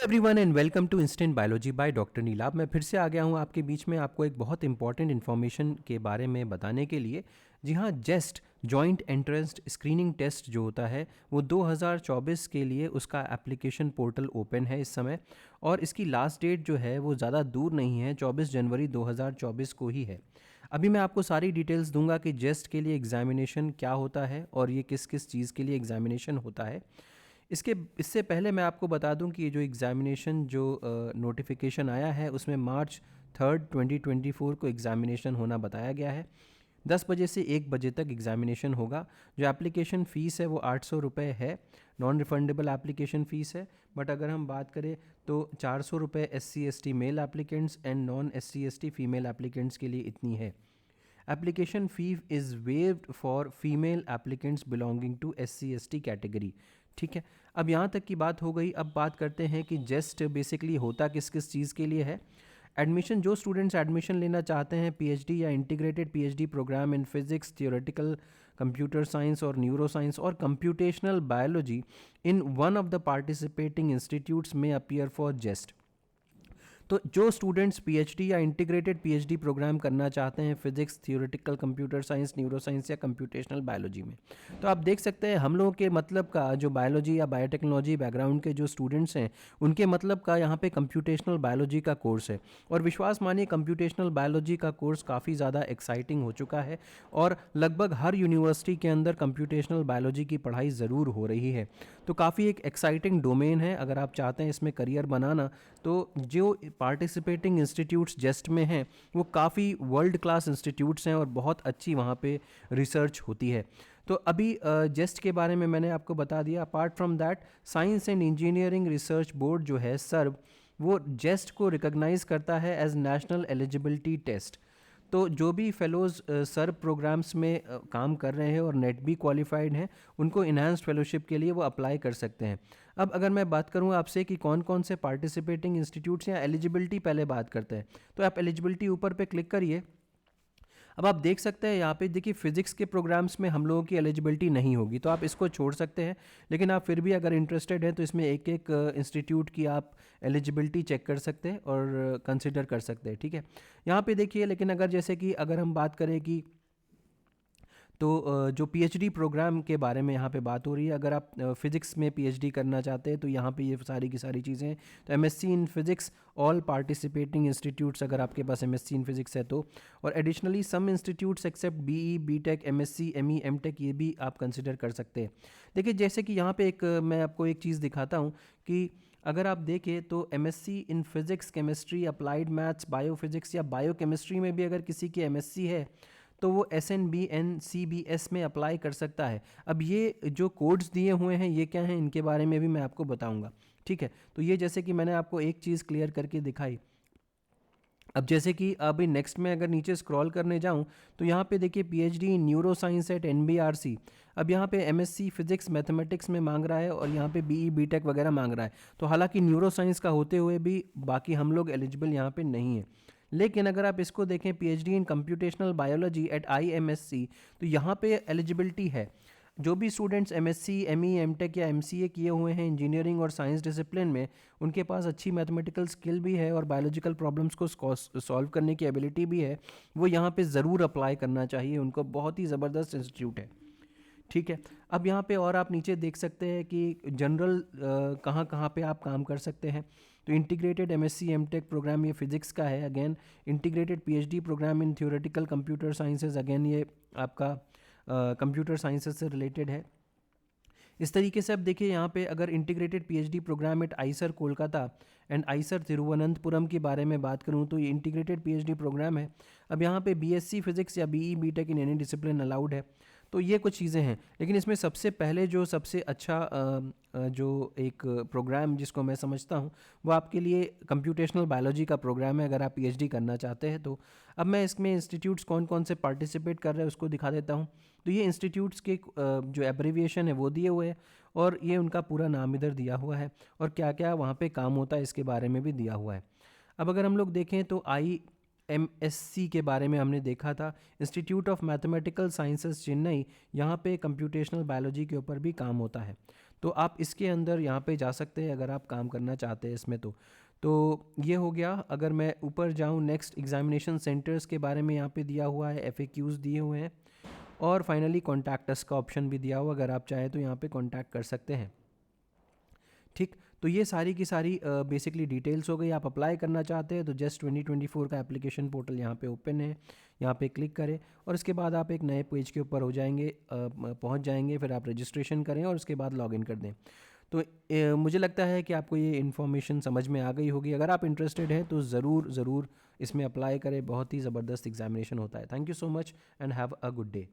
Everyone and welcome to instant biology by doctor Neelabh. मैं फिर से आ गया हूं आपके बीच में आपको एक बहुत इंपॉर्टेंट इन्फॉर्मेशन के बारे में बताने के लिए। जी हाँ, जेस्ट जॉइंट एंट्रेंस स्क्रीनिंग टेस्ट जो होता है वो 2024 के लिए उसका एप्लीकेशन पोर्टल ओपन है इस समय, और इसकी लास्ट डेट जो है वो ज़्यादा दूर नहीं है, 24 जनवरी 2024 को ही है। अभी मैं आपको सारी डिटेल्स दूंगा कि जेस्ट के लिए एग्जामिनेशन क्या होता है और ये किस किस चीज़ के लिए एग्जामिनेशन होता है। इससे पहले मैं आपको बता दूं कि ये जो एग्ज़ामिनेशन जो नोटिफिकेशन आया है उसमें मार्च 3 2024 को एग्ज़ामिनेशन होना बताया गया है। 10 बजे से 1 बजे तक एग्ज़ामिनेशन होगा। जो एप्लीकेशन फ़ीस है वो 800 रुपये है, नॉन रिफंडेबल एप्लीकेशन फ़ीस है। बट अगर हम बात करें तो 400 रुपये SC/ST male applicants and non SC/ST female applicants के लिए इतनी है। Application fee is waived for female applicants belonging to SC/ST category. ठीक है, अब यहाँ तक की बात हो गई। अब बात करते हैं कि जेस्ट बेसिकली होता किस किस चीज़ के लिए है। एडमिशन, जो स्टूडेंट्स एडमिशन लेना चाहते हैं PhD या integrated PhD programme in physics, theoretical computer science और न्यूरो साइंस और computational biology in one of the participating institutes में अपीयर फॉर जेस्ट। तो जो स्टूडेंट्स PhD या इंटीग्रेटेड PhD प्रोग्राम करना चाहते हैं physics, theoretical computer science, neuro science या कंप्यूटेशनल बायोलॉजी में, तो आप देख सकते हैं हम लोगों के मतलब का जो बायोलॉजी या बायोटेक्नोलॉजी बैकग्राउंड के जो स्टूडेंट्स हैं उनके मतलब का यहाँ पे कंप्यूटेशनल बायोलॉजी का कोर्स है। और विश्वास मानिए, कंप्यूटेशनल बायोलॉजी का कोर्स काफ़ी ज़्यादा एक्साइटिंग हो चुका है और लगभग हर यूनिवर्सिटी के अंदर कंप्यूटेशनल बायोलॉजी की पढ़ाई ज़रूर हो रही है। तो काफ़ी एक एक्साइटिंग डोमेन है। अगर आप चाहते हैं इसमें करियर बनाना, तो जो पार्टिसिपेटिंग इंस्टीट्यूट्स जेस्ट में हैं वो काफ़ी वर्ल्ड क्लास इंस्टीट्यूट्स हैं और बहुत अच्छी वहाँ पे रिसर्च होती है। तो अभी जेस्ट के बारे में मैंने आपको बता दिया। Apart from that, science and engineering research board जो है सर्व, वो जेस्ट को रिकॉग्नाइज करता है एज नेशनल एलिजिबिलिटी टेस्ट। तो जो भी फेलोज़ सर प्रोग्राम्स में काम कर रहे हैं और नेट भी क्वालिफाइड हैं, उनको इन्हांस्ड फेलोशिप के लिए वो अप्लाई कर सकते हैं। अब अगर मैं बात करूं आपसे कि कौन कौन से पार्टिसिपेटिंग इंस्टीट्यूट्स या एलिजिबिलिटी पहले बात करते हैं, तो आप एलिजिबिलिटी ऊपर पे क्लिक करिए। अब आप देख सकते हैं यहाँ पे, देखिए फिजिक्स के प्रोग्राम्स में हम लोगों की एलिजिबिलिटी नहीं होगी, तो आप इसको छोड़ सकते हैं। लेकिन आप फिर भी अगर इंटरेस्टेड हैं तो इसमें एक एक इंस्टीट्यूट की आप एलिजिबिलिटी चेक कर सकते हैं और कंसिडर कर सकते हैं। ठीक है, यहाँ पे देखिए, लेकिन अगर जैसे कि अगर हम बात करें कि तो जो PhD प्रोग्राम के बारे में यहाँ पे बात हो रही है, अगर आप फिज़िक्स में PhD करना चाहते हैं तो यहाँ पे ये सारी की सारी चीज़ें हैं। तो MSc in physics all participating institutes, अगर आपके पास MSc इन फिज़िक्स है तो, और additionally some institutes accept BE, BTech, MSc, ME, MTech, ये भी आप कंसिडर कर सकते हैं। देखिए जैसे कि यहाँ पे एक मैं आपको एक चीज़ दिखाता हूँ कि अगर आप देखें तो MSc in physics, chemistry, applied maths, biophysics या बायोकेमिस्ट्री में भी अगर किसी की MSc है तो वो SNBN-CBS में अप्लाई कर सकता है। अब ये जो कोड्स दिए हुए हैं ये क्या हैं, इनके बारे में भी मैं आपको बताऊंगा। ठीक है, तो ये जैसे कि मैंने आपको एक चीज़ क्लियर करके दिखाई। अब जैसे कि अभी नेक्स्ट में अगर नीचे स्क्रॉल करने जाऊं तो यहाँ पे देखिए PhD इन न्यूरो साइंस एट NBRC। अब यहाँ पे MSc फिजिक्स मैथमेटिक्स में मांग रहा है और यहाँ पे BE, BTech वगैरह मांग रहा है। तो हालांकि न्यूरो साइंस का होते हुए भी बाकी हम लोग एलिजिबल यहाँ पे नहीं है। लेकिन अगर आप इसको देखें PhD इन कंप्यूटेशनल बायोलॉजी एट IMSC, तो यहाँ पे एलिजिबिलिटी है। जो भी स्टूडेंट्स MSc, ME, MTech या MCA किए हुए हैं इंजीनियरिंग और साइंस डिसिप्लिन में, उनके पास अच्छी मैथमेटिकल स्किल भी है और बायोलॉजिकल प्रॉब्लम्स को सॉल्व करने की एबिलिटी भी है, वो यहाँ पे ज़रूर अप्लाई करना चाहिए उनको। बहुत ही ज़बरदस्त इंस्टीट्यूट है। ठीक है, अब यहाँ पे और आप नीचे देख सकते हैं कि जनरल कहाँ कहाँ पे आप काम कर सकते हैं। तो इंटीग्रेटेड MSc MTech प्रोग्राम ये फिजिक्स का है। अगेन इंटीग्रेटेड PhD प्रोग्राम इन थियोरेटिकल कंप्यूटर साइंसेज, अगेन ये आपका कंप्यूटर साइंसेज से रिलेटेड है। इस तरीके से अब देखिए यहाँ पे अगर integrated PhD programme at IISER Kolkata and IISER Thiruvananthapuram के बारे में बात करूँ तो ये इंटीग्रेटेड PhD प्रोग्राम है। अब यहाँ पे BSc फिजिक्स या BE, BTech in any discipline allowed है। तो ये कुछ चीज़ें हैं। लेकिन इसमें सबसे पहले जो सबसे अच्छा जो एक प्रोग्राम जिसको मैं समझता हूँ वो आपके लिए कंप्यूटेशनल बायोलॉजी का प्रोग्राम है, अगर आप PhD करना चाहते हैं तो। अब मैं इसमें इंस्टीट्यूट्स कौन कौन से पार्टिसिपेट कर रहे हैं उसको दिखा देता हूँ। तो ये इंस्टीट्यूट्स के जो एब्रीविएशन है वो दिए हुए हैं और ये उनका पूरा नाम इधर दिया हुआ है और क्या क्या वहाँ पे काम होता है इसके बारे में भी दिया हुआ है। अब अगर हम लोग देखें तो IMSC के बारे में हमने देखा था, institute of mathematical sciences Chennai, यहाँ पे कंप्यूटेशनल बायोलॉजी के ऊपर भी काम होता है। तो आप इसके अंदर यहाँ पे जा सकते हैं अगर आप काम करना चाहते हैं इसमें। तो ये हो गया। अगर मैं ऊपर जाऊँ, नेक्स्ट एग्जामिनेशन सेंटर्स के बारे में यहाँ पे दिया हुआ है, FAQs दिए हुए हैं, और फाइनली कॉन्टैक्ट अस का ऑप्शन भी दिया हुआ, अगर आप चाहें तो यहाँ पे कॉन्टैक्ट कर सकते हैं। ठीक, तो ये सारी की सारी बेसिकली डिटेल्स हो गई। आप अप्लाई करना चाहते हैं तो जस्ट 2024 का एप्लीकेशन पोर्टल यहाँ पे ओपन है, यहाँ पे क्लिक करें और इसके बाद आप एक नए पेज के ऊपर हो जाएंगे, पहुँच जाएंगे। फिर आप रजिस्ट्रेशन करें और उसके बाद लॉगिन कर दें। तो मुझे लगता है कि आपको ये इन्फॉर्मेशन समझ में आ गई होगी। अगर आप इंटरेस्टेड हैं तो ज़रूर इसमें अप्लाई करें। बहुत ही ज़बरदस्त एग्जामिनेशन होता है। Thank you so much and have a good day.